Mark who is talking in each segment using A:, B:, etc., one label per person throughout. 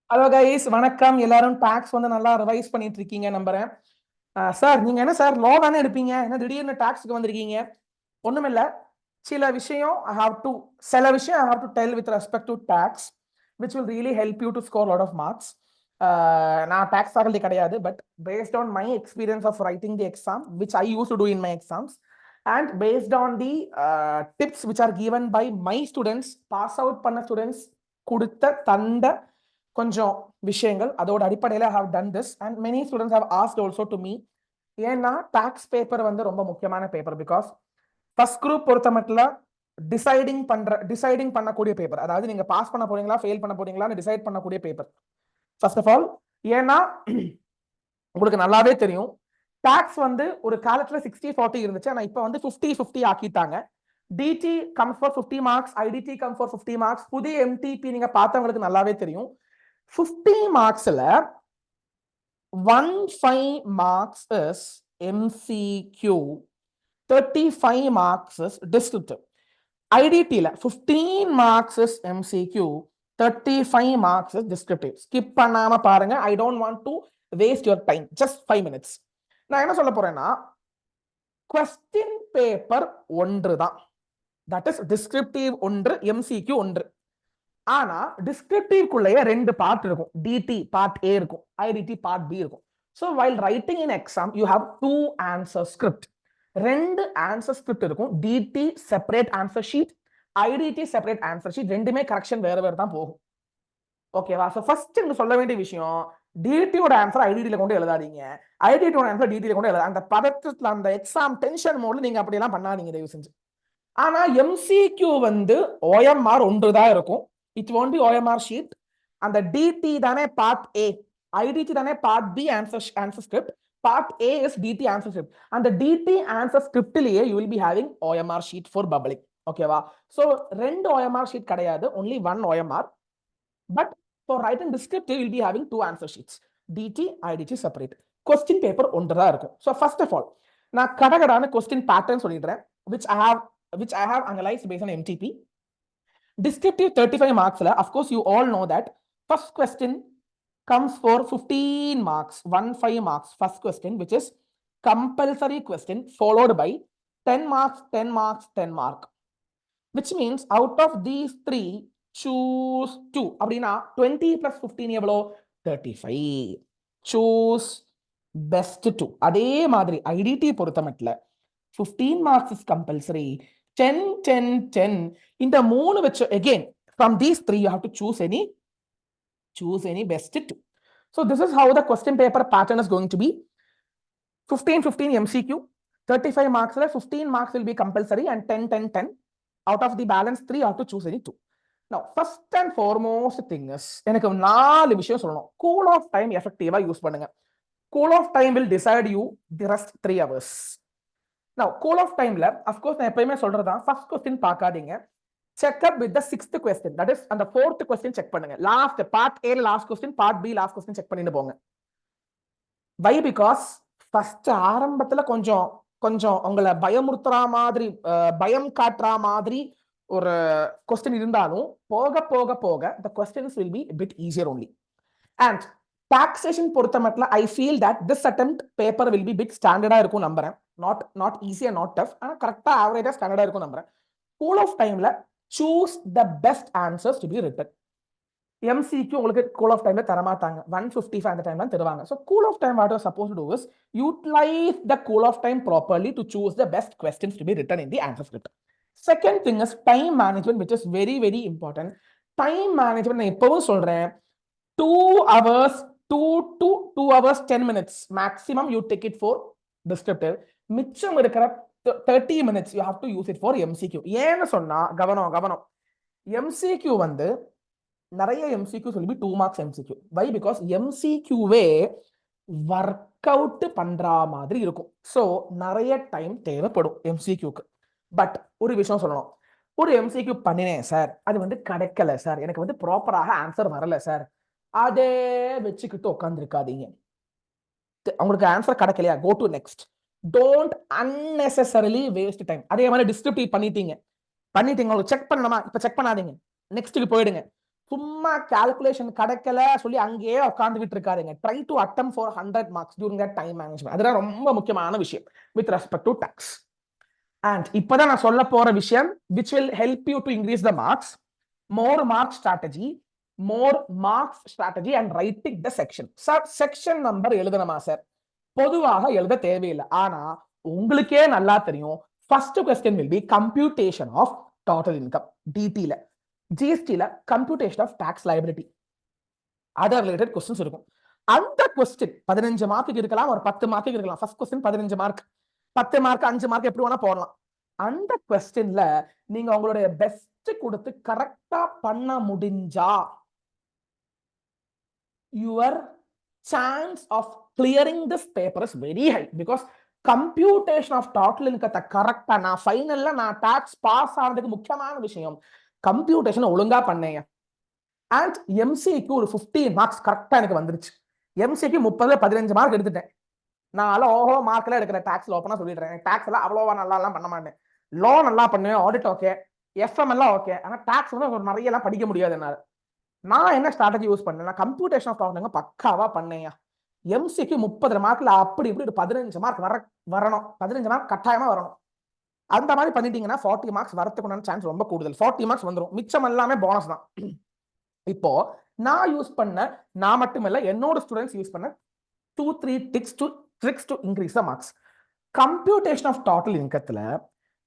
A: Hello guys, வணக்கம். எல்லாரும் tax வந்து நல்லா ரிவைஸ் பண்ணிட்டு இருக்கீங்க நம்புறேன். சார், நீங்க என்ன சார் லோ தானே எடுப்பீங்க, என்ன திடீர்னு டாக்ஸ்க்கு வந்திருக்கீங்க? ஒண்ணுமில்ல, சில விஷயம் சில விஷயம் I have to tell with respect to tax which will really help you to score lot of marks. நான் டாக்ஸ் ஃபேக்கல்டி கிடையாது, but based on my experience of writing the exam which I use to do in my exams and based on the tips which are given by my students, pass out பண்ண students கொடுத்த தந்த கொஞ்சம் விஷயங்கள், அதோட அடிப்படையில் how done this and many students have asked also to me. ஏன்னா tax paper வந்து ரொம்ப முக்கியமான பேப்பர். பிகாஸ் ஃபர்ஸ்ட் குரூப் பொறுத்த மட்டும் டிசைடிங் பண்ணக்கூடிய பேப்பர். அதாவது நீங்க பாஸ் பண்ண போறீங்களா ஃபெயில் பண்ண போறீங்களான்னு டிசைட் பண்ணக்கூடிய பேப்பர் ஃபர்ஸ்ட் ஆஃப் ஆல். ஏன்னா உங்களுக்கு நல்லாவே தெரியும், டாக்ஸ் வந்து ஒரு காலத்துல 60-40 இருந்துச்சு, ஆனா இப்போ வந்து 50-50 ஆக்கிட்டாங்க. DT comes for 50 marks, IDT come for 50 marks. புதிய எம்டிபி நீங்க பார்த்தவங்களுக்கு நல்லாவே தெரியும், 50 மார்க்ஸ்ல 15 marks is MCQ, 35 marks is descriptive. IDT ல 15 marks is MCQ, 35 marks is descriptive. skip பண்ணாம பாருங்க. I don't want to waste your time. Just 5 minutes. நான் என்ன சொல்ல போறேன்னா, question paper ஒன்று தான். That is descriptive ஒன்று, MCQ ஒன்று. ஆனா டிஸ்கிரிப்டிவ்க்குள்ளேயே ரெண்டு பார்ட் இருக்கும். டிடி பார்ட் ஏ இருக்கும், ஐடிடி பார்ட் பி இருக்கும். So while writing in exam you have 2 answer script. ரெண்டு ஆன்சர் ஸ்கிரிப்ட் இருக்கும். DT separate answer sheet, IDT separate answer sheet. ரெண்டுமே கரெக்ஷன் வேற வேற தான் போகும். ஓகேவா? ஸோ ஃபர்ஸ்ட் எனக்கு சொல்ல வேண்டிய விஷயம், டிடியோட ஆன்சர் ஐடிடியில் கொண்டு எழுதாதீங்க, ஐடிடியோட ஆன்சர் டிடியில் கொண்டு எழுதாது. அந்த பதற்றத்தில், அந்த எக்ஸாம் டென்ஷன் மோட்ல நீங்க அப்படியெல்லாம் பண்ணாதீங்க தயவு செஞ்சு. ஆனா எம்சிக்யூ வந்து OMR ஒன்று தான் இருக்கும். It won't be OMR sheet. அந்த டிடி தானே பார்ட் ஏ, ஐடிடி தானே part B answer script, part A is DT answer script. அந்த டிடி ஆன்சர் ஸ்கிரிப்ட்லயே you will be having OMR sheet for bubbling. ஓகேவா? சோ ரெண்டு OMR sheet கிடையாது, only one OMR. But for writing descriptive you will be having two answer sheets, DT IDT separate. Question paper ஒன்று தான் இருக்கும். So first of all நான் கடகடான question pattern சொல்லிடுறேன், which I have analyzed based on MTP. Descriptive 35 marks, of course you all know that first question comes for 15 marks, 15 marks first question, which is compulsory question followed by 10 marks, 10 marks, 10 mark, which means out of these three choose two. அப்படினா 20 plus 15 எவ்வளோ? 35. choose best two. அதே மாதிரி IDD பொறுத்த மட்டும் 15 marks is compulsory, 10 10 10. இந்த மூணு வச்சு again from these three you have to choose any best two. So this is how the question paper pattern is going to be. 15 MCQ, 35 marks, 15 marks will be compulsory and 10 10 10. Out of the balance 3 you have to choose any two. Now first and foremost thing is, எனக்கு 4 விஷயம் சொல்லணும். cool off time effective use பண்ணுங்க. cool off time will decide you the rest 3 hours. Now cool off timeல of course நான் எப்பயுமே சொல்றதா, first question பார்க்காதீங்க, check up with the sixth question, that is அந்த fourth question check பண்ணுங்க. last part A last question, part B last question check பண்ணிட்டு போங்க. why? because first ஆரம்பத்துல கொஞ்சம் கொஞ்சம் உங்களை பயமுறுத்துற மாதிரி, பயம் காட்டுற மாதிரி ஒரு கொஸ்டின் இருந்தாலும் போக போக போக the questions will be a bit easier only. And taxation பொறுத்த மட்டும் I feel that this attempt paper will be bit standard இருக்கும் நம்புறேன். not easy and not tough, ஆனா கரெக்டா ஆவரேஜா ஸ்டாண்டர்டா இருக்கும் நம்புறேன். cool off timeல choose the best answers to be written. MCQ உங்களுக்கு cool off timeல தர மாட்டாங்க, 155 அந்த டைம்ல தருவாங்க. so cool off time what you are supposed to do is utilize the cool off time properly to choose the best questions to be written in the answer script. Second thing is time management, which is very very important. time management நான் எப்பவும் சொல்றேன், 2 hours 2 to 2 hours 10 minutes maximum you take it for descriptive. மிச்சம் இருக்கிற 30 minutes you have to use it for MCQ. ஏன்னு சொன்னா கவனம், MCQ வந்து நிறைய MCQ will be 2 marks MCQ. why? because MCQவே ஒர்க் அவுட் பண்ற மாதிரி இருக்கும். ஸோ நிறைய டைம் தேவைப்படும் MCQக்கு. பட் ஒரு விஷயம் சொல்லணும், ஒரு MCQ பண்ணினேன் சார், அது வந்து கிடைக்கல சார், எனக்கு வந்து ப்ராப்பராக ஆன்சர் வரல சார், அதே வச்சுக்கிட்டு உட்காந்துருக்காதீங்க. உங்களுக்கு ஆன்சர் கிடைக்கலையா, go to next. Don't unnecessarily waste time. அதே மாதிரி டிஸ்கிரிப்டிவ் பண்ணிட்டீங்க, உங்களுக்கு செக் பண்ணணுமா, இப்ப செக் பண்ணாதீங்க, நெக்ஸ்ட்டுக்கு போயிடுங்க. சும்மா கால்குலேஷன் கிடைக்கல சொல்லி அங்கேயே உட்காந்துக்கிட்டு இருக்காருங்க. Try to attempt for 100 marks during that time management. அதுதான் ரொம்ப முக்கியமான விஷயம் with respect to tax. And இப்பதான் நான் சொல்ல போற விஷயம் which will help you to increase the marks, more mark strategy, more marks strategy and writing the section. Sir section number எழுதணுமா சார்? பொதுவாக எழுத தேவையில்லை. ஆனா உங்களுக்கே நல்லா தெரியும் first question will be computation of total income, DT ல, GST ல computation of tax liability, other related questions இருக்கும். அந்த கொஸ்டின் 15 மார்க்குக்கு இருக்கலாம், ஒரு 10 மார்க்குக்கு இருக்கலாம். First question 15 mark, 10 mark 5 mark எப்படி வேணா போடலாம். அந்த கொஸ்டின்ல நீங்க உங்களுடைய பெஸ்ட் கொடுத்து கரெக்டா பண்ண முடிஞ்சா your chance of clearing this paper is very high, because computation of total income கரெக்டா நான் ஃபைனல்ல நான் டாக்ஸ் பாஸ் ஆனதுக்கு முக்கியமான விஷயம் கம்ப்யூட்டேஷன் ஒழுங்கா பண்ணேன். அண்ட் எம்சிக்கு ஒரு 15 மார்க்ஸ் கரெக்டா எனக்கு வந்துருச்சு. எம்சிக்கு 30ல 15 மார்க் எடுத்துட்டேன். நான் ஓஹோ மார்க்ல எடுக்கிற டாக்ஸ் ஓப்பனா சொல்லிடுறேன். டாக்ஸ் எல்லாம் அவ்வளோவா நல்லா எல்லாம் பண்ண மாட்டேன். லோ நல்லா பண்ணுவேன், ஆடிட் ஓகே, எஃப்எம் எல்லாம் ஓகே. ஆனா டாக்ஸ் வந்து நிறைய எல்லாம் படிக்க முடியாது என்னால. நான் என்ன ஸ்ட்ராட்டஜி யூஸ் பண்ணேன், கம்ப்யூட்டேஷன் ஆஃப் டாக்லிங்க பக்காவா பண்ணேன். எம்சிக்கு 30 மார்க்ல அப்படி இப்படி ஒரு 15 மார்க் வரணும், 15 மார்க் கட்டாயமா வரணும். அந்த மாதிரி பண்ணிட்டீங்கன்னா 40 மார்க்ஸ் வரதுக்குண்டான சான்ஸ் ரொம்ப கூடுதல். 40 மார்க்ஸ் வந்துடும், மிச்சம் எல்லாமே போனஸ் தான். இப்போ நான் யூஸ் பண்ண, நான் மட்டுமில்ல என்னோட ஸ்டூடெண்ட்ஸ் யூஸ் பண்ண 2-3 tricks to increase the marks. Computation of total income,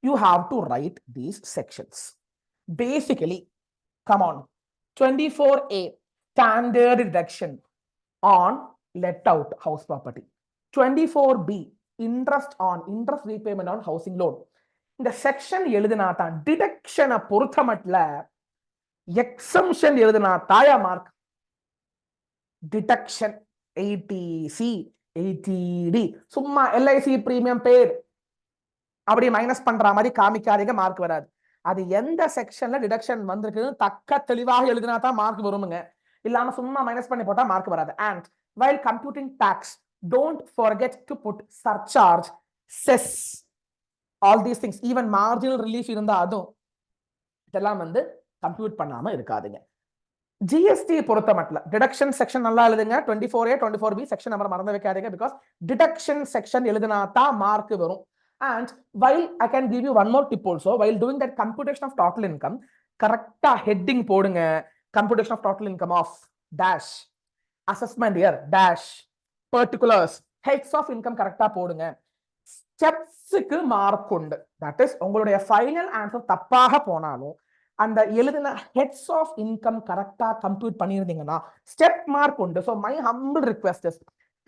A: you have to write these sections. Basically, come on, 24A standard deduction on let out house property, 24B interest repayment on housing loan. இந்த section எழுதினா தான் டிடக்ஷனை பொறுத்த மட்டும் exemption எழுதினா தாயா mark. Deduction 80C 80D சும்மா LIC premium பேர் அப்படி மைனஸ் பண்ற மாதிரி காமிக்காதீங்க, மார்க் வராது. அது எந்த செக்ஷன்ல டிடக்ஷன் வந்திருக்குன்னு தக்க தெளிவாக எழுதினா தான் மார்க் வருமுங்க. இல்லாம சும்மா மைனஸ் பண்ணி போட்டா மார்க் வராது. And while computing tax, don't forget to put surcharge, cess, all these things, even marginal relief இருந்தா அதுவும் இதெல்லாம் வந்து கம்ப்யூட் பண்ணாம இருக்காதுங்க. ஜிஎஸ்டி பொறுத்த மட்டும் டிடக்ஷன் செக்ஷன் நல்லா எழுதுங்க. 24A 24B செக்ஷன் நம்பர் மறந்து வைக்காதீங்க, பிகாஸ் டிடக்ஷன் செக்ஷன் எழுதினா தான் மார்க் வரும். And while I can give you one more tip also, while doing that computation of total income, கரெக்டா ஹெட்டிங் போடுங்க. computation of total income of dash, assessment year dash, particulars, heads of income கரெக்டா போடுங்க. ஸ்டெப்ஸுக்கு mark உண்டு. That is உங்களுடைய final answer தப்பாக போனாலும் அந்த எழுதின ஹெட்ஸ் ஆஃப் இன்கம் கரெக்டா கம்ப்யூட் பண்ணியிருந்தீங்கன்னா ஸ்டெப் மார்க் உண்டு. So my humble request is,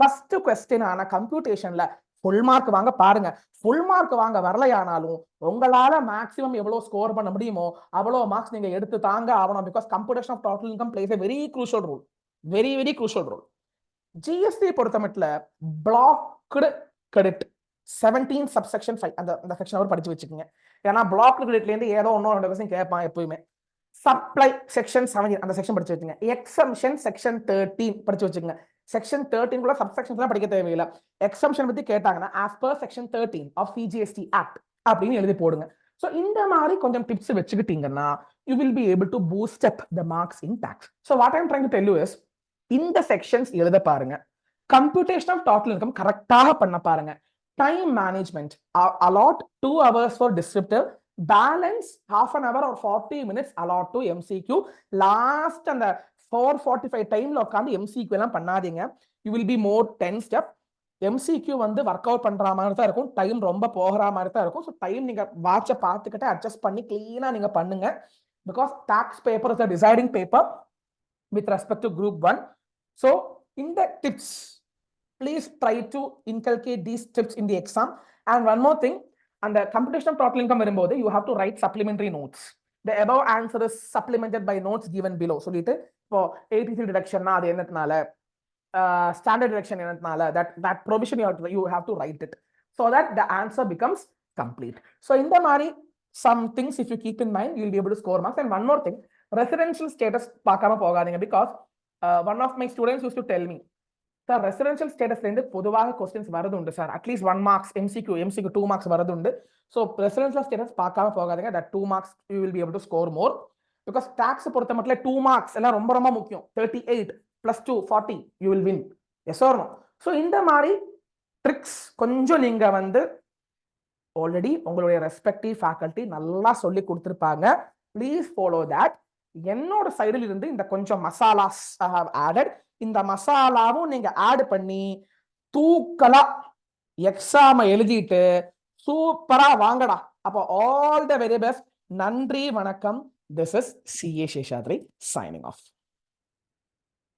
A: first question ஆன கம்ப்யூட்டேஷன்ல ஃபுல் மார்க் வாங்க பாருங்க. ஃபுல் மார்க் வாங்க வரலையானாலும் உங்களால மேக்ஸிமம் எவ்வளவு ஸ்கோர் பண்ண முடியுமோ அவ்வளோ மார்க்ஸ் நீங்க எடுத்து தாங்க ஆகணும். Because computation of total income plays a very crucial role, very very crucial role. GST பொறுத்த மட்டும் பிளாக்டு கிரெடிட் 17 சப்செக்ஷன் 5 அந்த செக்ஷன் அவர் படிச்சு வச்சுக்கோங்க. ஏன்னா பிளாக் கிரெடிட்ல இருந்து ஏதோ ஒன்னோ 2 கொஸ்டின் கேட்பான் எப்பவுமே. சப்ளை செக்ஷன் 17 அந்த செக்ஷன் படிச்சு வச்சுங்க. எக்ஸம்ஷன் செக்ஷன் 13 படிச்சு வச்சுக்கோங்க. செக்ஷன் 13 குள்ள சப்செக்ஷன்ஸ்லாம் படிக்க தேவையில்லை. எக்ஸம்ஷன் பத்தி கேட்டாங்கன்னா as per section 13 of CGST Act அப்படின்னு எழுதி போடுங்க. ஸோ இந்த மாதிரி கொஞ்சம் tips வச்சுக்கிட்டீங்கன்னா you will be able to boost up the marks in tax. So what I am trying to tell you is, இந்த செக்ஷன்ஸ் எழுத பாருங்க. கம்ப்யூட்டேஷன் ஆஃப் டோட்டல் இன்கம் கரெக்டாக பண்ண பாருங்க. Time management, allot 2 hours for descriptive, balance half an hour or 40 minutes allot to MCQ. Last அந்த 4:45 டைம்ல உட்காந்து MCQ எல்லாம் பண்ணாதீங்க. you will be more tense up. MCQ வந்து ஒர்க் அவுட் பண்ற மாதிரி தான் இருக்கும், டைம் ரொம்ப போகிற மாதிரி தான் இருக்கும். ஸோ டைம் நீங்க வாட்சை பார்த்துக்கிட்டு அட்ஜஸ்ட் பண்ணி கிளீனா நீங்க பண்ணுங்க. Because tax paper is the deciding paper with respect to group 1. ஸோ இந்த tips please try to inculcate these tips in the exam. And one more thing, and the computation of total income வரும்போது you have to write supplementary notes. The above answer is supplemented by notes given below. சொல்லிட்டு இப்போ 83 டிடக்ஷன்னா அது என்னதுனால, standard deduction என்னதுனால, that provision you have to write it so that the answer becomes complete. So இந்த மாதிரி some things if you keep in mind, you will be able to score marks. And one more thing, residential status பார்க்காம போகாதீங்க. because one of my students used to tell me, sir residential ஸ்டேட்டஸ்ல இருந்து பொதுவாக questions வரது உண்டு sir, at least 1 marks MCQ 2 marks வரது உண்டு. So residential status பார்க்காம போகாதீங்க. That 2 marks you will be able to score more. Because tax பொறுத்த மட்டும் 2 மார்க்ஸ் எல்லாம் ரொம்ப ரொம்ப முக்கியம். 38 + 2 40 you will win. Yes or no? So இந்த மாதிரி ட்ரிக்ஸ் கொஞ்சம் நீங்க வந்து ஆல்ரெடி உங்களுடைய ரெஸ்பெக்டிவ் ஃபேக்கல்டி நல்லா சொல்லி கொடுத்துருப்பாங்க. Please follow that. என்னோட சைடில் இருந்து இந்த கொஞ்சம் மசாலாஸ் ஐ ஹவ் ஆடட். இந்த மசாலாவும் நீங்க ஆட் பண்ணி தூக்கலா எக்ஸாம எழுதிட்டு சூப்பரா வாங்கடா. அப்போ ஆல் த வெரி பெஸ்ட். நன்றி, வணக்கம். This is CA Seshadri signing off.